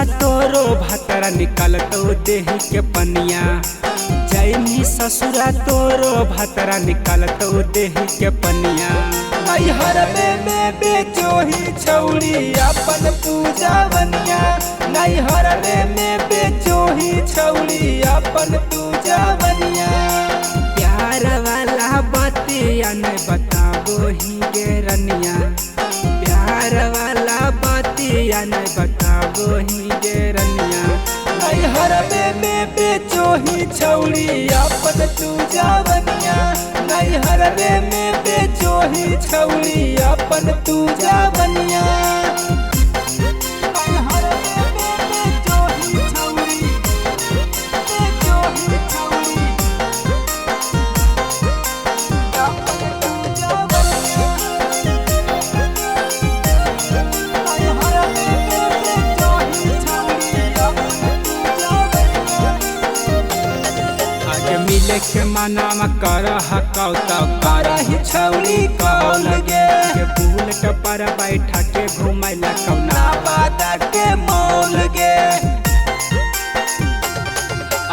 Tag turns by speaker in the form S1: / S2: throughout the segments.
S1: ससुरा तोरो भतरा निकल तो देही के पनिया। जैनी ससुरा तोरो भतरा निकल तो देही के पनिया।
S2: नैहर में बेचो ही छौड़ी अपन पूजा बनिया। नैहर में बेचो ही छौड़ी अपन पूजा बनिया।
S1: प्यार वाला बतिया नहीं बताबो ही गे रनिया। प्यार वाला बतिया नहीं बताबो ही गे रनिया।
S2: नैहर में बेचो ही छौड़ी अपन पूजा बनिया। नैहर में बेचो ही छौड़ी अपन पूजा बनिया।
S1: मिले के मनामा कर हकाउ तब
S2: करही छौड़ी कौन गे।
S1: बुलेट पर बैठा के घुमैला कौना
S2: बादा के मौल गे।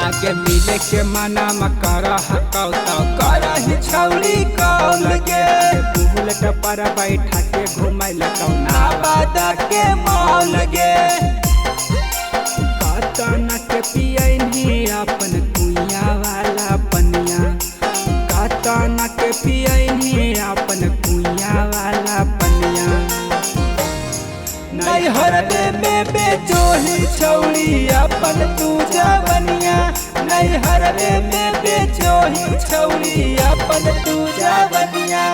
S1: आगे मिले के मनामा कर हकाउ तब
S2: करही छौड़ी कौन गे।
S1: बुलेट पर बैठा के घुमैला कौना
S2: बादा के मौल गे।
S1: कतना के पियनी अपन कुइया वाला पनिया। कतना के पियनी अपन कुइया वाला पनिया।
S2: नैहर में बेचो ही छौड़ी अपन पूजा बनिया। नैहर में बेचो ही छौड़ी अपन पूजा बनिया।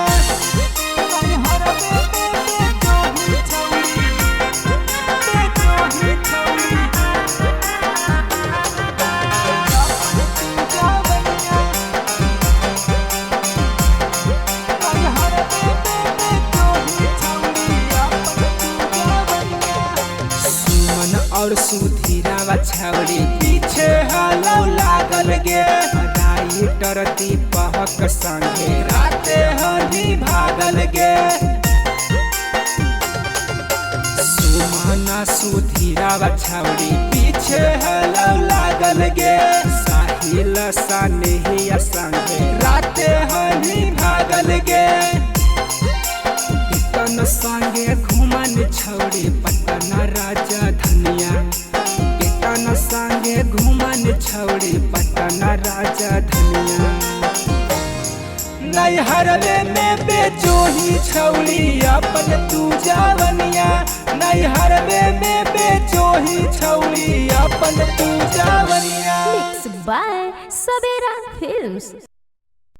S1: और सुधीरा छौड़ी
S2: पीछे हालौ लागल गे।
S1: राइटर दीपक संगे
S2: राते हनी भागल गे।
S1: सुमना सुधीरा छौड़ी
S2: पीछे हालौ लागल गे।
S1: साहिल सनेहिया संगे
S2: राते हनी भागल गे।
S1: तन संगे घुमन छौड़ी पटना राजा धनिया। तन संगे घुमन छौड़ी पटना राजा धनिया।
S2: नैहर में बेचो ही छौड़ी अपन पूजा बनिया। नैहर में बेचो ही छौड़ी अपन पूजा बनिया।
S3: Mixed by Sabera Films।